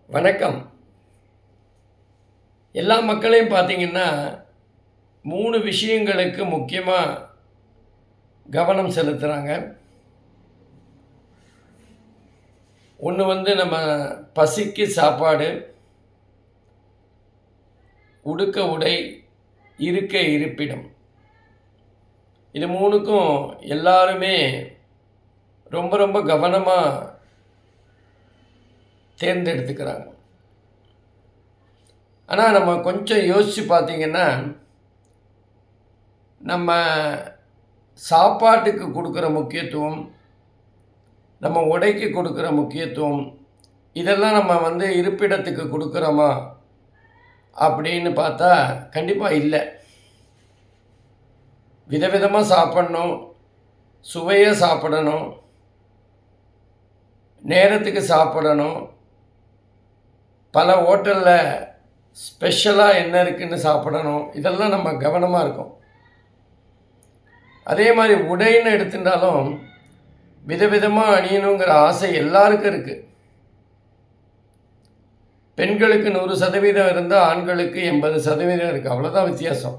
வணக்கம். எல்லா மக்களையும் பார்த்தீங்கன்னா, 3 விஷயங்களுக்கு முக்கியமா கவனம் செலுத்துறாங்க. ஒண்ணு நம்ம பசிக்கு சாப்பாடு, உடுக்க உடை, இருக்க இருப்பிடம். இது 3க்கும் எல்லாருமே ரொம்ப ரொம்ப கவனமா தேர்ந்தெடுத்துக்கிறாங்க. ஆனா நம்ம கொஞ்சம் யோசிச்சு பார்த்தீங்கன்னா, நம்ம சாப்பாட்டுக்கு குடுக்குற முக்கியத்துவம், நம்ம உடைக்கு குடுக்குற முக்கியத்துவம், இதெல்லாம் நம்ம இருப்பிடத்துக்கு குடுக்குறோமா? அப்படின்னு பார்த்தா, கண்டிப்பா இல்ல. விதவிதமா சாப்பிடணும், சுவையா சாப்பிடணும், நேரத்துக்கு சாப்பிடணும், பல ஹோட்டல்ல ஸ்பெஷலா என்ன இருக்குன்னு சாப்பிடணும். இதெல்லாம் நம்ம கவனமா இருக்கோம். அதே மாரி உடைன்னு எடுத்துட்டாலும், விதவிதமா அணியணுங்கிற ஆசை எல்லாருக்கும் இருக்கு. பெண்களுக்கு 100% இருந்தா, ஆண்களுக்கு 80% இருக்கு. அவ்வளோதான் வித்தியாசம்.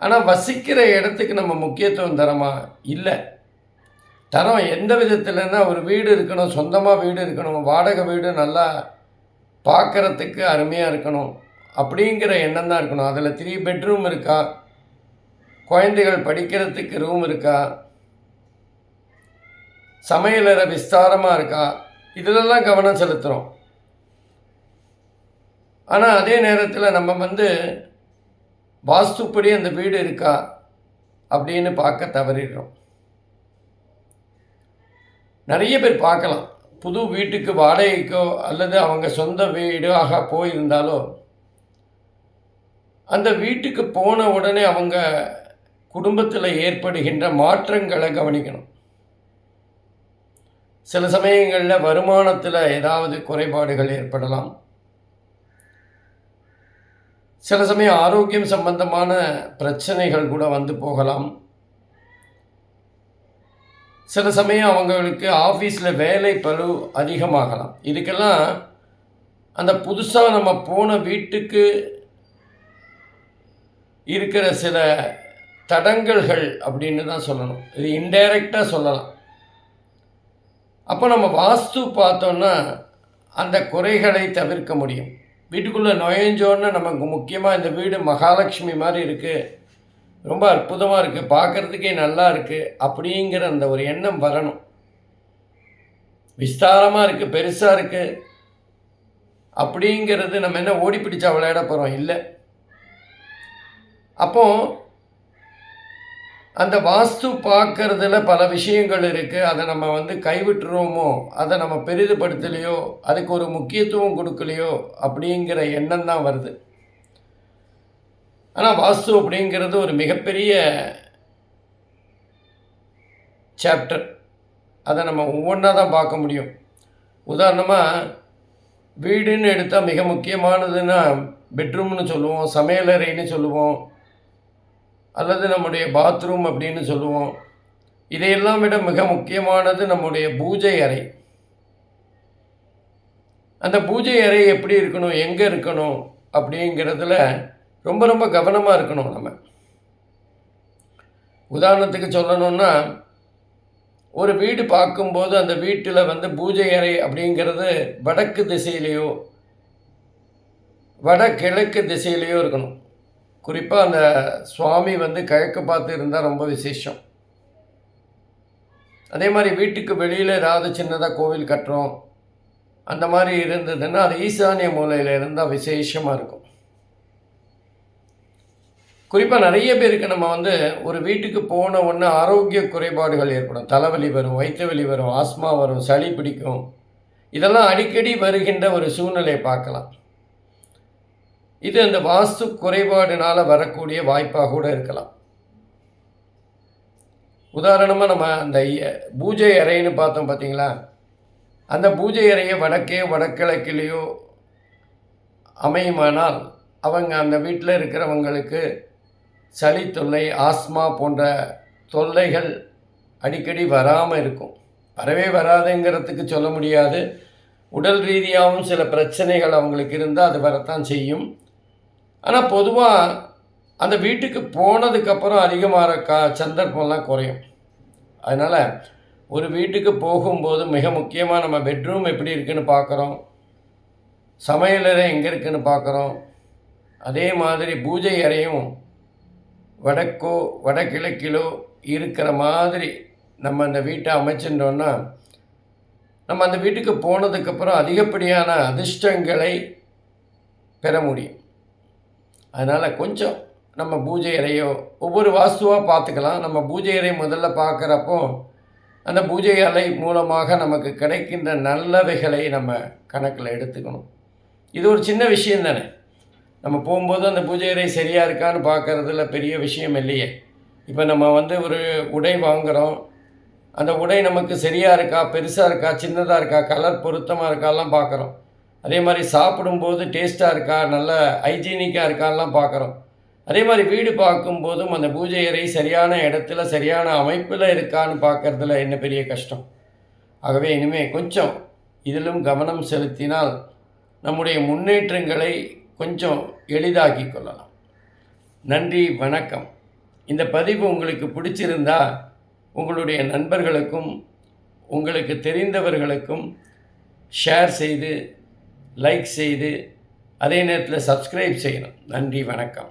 ஆனா வசிக்கிற இடத்துக்கு நம்ம முக்கியத்துவம் தரோமா? இல்ல. தரோம் எந்த விதத்திலன்னா, ஒரு வீடு இருக்கணும், சொந்தமா வீடு இருக்கணும், வாடகை வீடு நல்லா பார்க்கறதுக்கு அருமையா இருக்கணும், அப்படிங்கிற எண்ணம் தான் இருக்கணும். அதில 3 பெட்ரூம் இருக்கா? குழந்தைகள் படிக்கிறதுக்கு ரூம் இருக்கா? சமையலறை விஸ்தாரமா இருக்கா? இதிலெல்லாம் கவனம் செலுத்துறோம். ஆனா அதே நேரத்தில நம்ம வாஸ்துப்படி அந்த வீடு இருக்கா? அப்படின்னு பார்க்க தவறிடுறோம். நெறைய பேர் பார்க்கலாம். புது வீட்டுக்கு வாடகைக்கோ அல்லது அவங்க சொந்த வீடாக போயிருந்தாலோ, அந்த வீட்டுக்கு போன உடனே அவங்க குடும்பத்தில ஏற்படுகின்ற மாற்றங்கள கவனிக்கணும். சில சமயங்கள்ல வருமானத்தில ஏதாவது குறைபாடுகள் ஏற்படலாம். சில சமயம் ஆரோக்கியம் சம்பந்தமான பிரச்சனைகள் கூட வந்து போகலாம். சில சமயம் அவங்களுக்கு ஆஃபீஸில வேலை பளு அதிகமாகலாம். இதுக்கெல்லாம் அந்த புதுசா நம்ம போன வீட்டுக்கு இருக்கிற சில தடங்கல்கள் அப்படின்னு தான் சொல்லணும். இது இன்டைரக்ட்டா சொல்லலாம். அப்போ நம்ம வாஸ்து பார்த்தோம்னா, அந்த குறைகளை தவிர்க்க முடியும். வீட்டுக்குள்ள நுழைஞ்சோன்னே நமக்கு முக்கியமா இந்த வீடு மகாலட்சுமி மாரி இருக்கு, ரொம்ப அற்புதமா இருக்கு, பார்க்கறதுக்கே நல்லா இருக்கு, அப்படிங்கிற அந்த ஒரு எண்ணம் வரணும். விஸ்தாரமா இருக்கு, பெருசா இருக்கு, அப்படிங்கிறது நம்ம என்ன ஓடி பிடிச்சா விளையாட போறோம்? இல்ல. அப்போ அந்த வாஸ்து பார்க்கறதுல பல விஷயங்கள் இருக்கு. அத நம்ம கைவிட்டுருவோமோ, அத நம்ம பெரிதுபடுத்தலையோ, அதுக்கு ஒரு முக்கியத்துவம் குடுக்கலையோ, அப்படிங்கிற எண்ணம் தான் வருது. ஆனா வாஸ்து அப்படிங்கிறது ஒரு மிகப்பெரிய சாப்டர். அத நம்ம ஒவ்வொன்னா தான் பார்க்க முடியும். உதாரணமா, வீடுன்னு எடுத்தா மிக முக்கியமானதுன்னா, பெட்ரூம்னு சொல்லுவோம், சமையலறைன்னு சொல்லுவோம், அல்லது நம்முடைய பாத்ரூம் அப்படின்னு சொல்லுவோம். இதையெல்லாம் விட மிக முக்கியமானது நம்முடைய பூஜை அறை. அந்த பூஜை அறை எப்படி இருக்கணும்? எங்க இருக்கணும்? அப்படிங்கிறதுல ரொம்ப ரொம்ப கவனமா இருக்கணும் நம்ம. உதாரணத்துக்கு சொல்லணும்னா, ஒரு வீடு பார்க்கும்போது அந்த வீட்டில பூஜை அறை அப்படிங்கிறது வடக்கு திசையிலயோ, வடகிழக்கு திசையிலயோ இருக்கணும். குறிப்பா அந்த சுவாமி கிழக்கு பார்த்து இருந்தா ரொம்ப விசேஷம். அதே மாரி வீட்டுக்கு வெளியில ஏதாவது சின்னதா கோவில் கட்டுறோம், அந்த மாரி இருந்ததுன்னா, அது ஈசானிய மூலையில இருந்தா விசேஷமா இருக்கும். குறிப்பா நெறைய பேருக்கு நம்ம ஒரு வீட்டுக்கு போன உடனே ஆரோக்கிய குறைபாடுகள் ஏற்படும். தலைவலி வரும், வயித்து வலி வரும், ஆஸ்மா வரும், சளி பிடிக்கும். இதெல்லாம் அடிக்கடி வருகின்ற ஒரு சூழ்நிலையை பார்க்கலாம். இது அந்த வாஸ்து குறைபாடுனால வரக்கூடிய வாய்ப்பா கூட இருக்கலாம். உதாரணமா நம்ம அந்த பூஜை அறைன்னு பார்த்தோம் பார்த்தீங்களா? அந்த பூஜை அறைய வடக்கே, வடகிழக்கிலேயோ அமையுமானால், அவங்க அந்த வீட்ல இருக்கிறவங்களுக்கு சளி தொல்லை, ஆஸ்மா போன்ற தொல்லைகள் அடிக்கடி வராம இருக்கும். வரவே வராதுங்கிறதுக்கு சொல்ல முடியாது. உடல் ரீதியாகவும் சில பிரச்சனைகள் அவங்களுக்கு இருந்தால் அது வரத்தான் செய்யும். ஆனால் பொதுவாக அந்த வீட்டுக்கு போனதுக்கப்புறம் அதிகமாக சந்தர்ப்பம்லாம் குறையும். அதனால் ஒரு வீட்டுக்கு போகும்போது மிக முக்கியமாக நம்ம பெட்ரூம் எப்படி இருக்குதுன்னு பார்க்குறோம், சமையலறை எங்கே இருக்குதுன்னு பார்க்குறோம். அதே மாதிரி பூஜை அறையும் வடக்கோ வடகிழக்கிலோ இருக்கிற மாதிரி நம்ம அந்த வீட்டை அமைச்சிட்டோன்னா நம்ம அந்த வீட்டுக்கு போனதுக்கப்புறம் அதிகப்படியான அதிர்ஷ்டங்களை பெற முடியும். அதனால் கொஞ்சம் நம்ம பூஜை அறையோ ஒவ்வொரு வாஸ்துவாக பார்த்துக்கலாம். நம்ம பூஜை அறை முதல்ல பார்க்குறப்போ அந்த பூஜை அறை மூலமாக நமக்கு கிடைக்கின்ற நல்லவைகளை நம்ம கணக்கில் எடுத்துக்கணும். இது ஒரு சின்ன விஷயம் தானே. நம்ம போகும்போது அந்த பூஜை அறை சரியாக இருக்கான்னு பார்க்குறதுல பெரிய விஷயம் இல்லையே. இப்போ நம்ம ஒரு உடை வாங்குகிறோம், அந்த உடை நமக்கு சரியாக இருக்கா, பெருசாக இருக்கா, சின்னதாக இருக்கா, கலர் பொருத்தமாக இருக்காலாம் பார்க்குறோம். அதே மாதிரி சாப்பிடும்போது டேஸ்ட்டாக இருக்கா, நல்ல ஹைஜீனிக்காக இருக்கான்லாம் பார்க்குறோம். அதே மாதிரி வீடு பார்க்கும்போதும் அந்த பூஜை அறை சரியான இடத்துல சரியான அமைப்பில் இருக்கான்னு பார்க்குறதுல என்ன பெரிய கஷ்டம். ஆகவே இனிமேல் கொஞ்சம் இதிலும் கவனம் செலுத்தினால் நம்முடைய முன்னேற்றங்களை கொஞ்சம் எளிதாக்கி கொள்ளலாம். நன்றி, வணக்கம். இந்த பதிவு உங்களுக்கு பிடிச்சிருந்தா உங்களுடைய நண்பர்களுக்கும் உங்களுக்கு தெரிந்தவர்களுக்கும் ஷேர் செய்து லைக் செய்து அதே நேரத்தில் சப்ஸ்கிரைப் செய்யணும். நன்றி, வணக்கம்.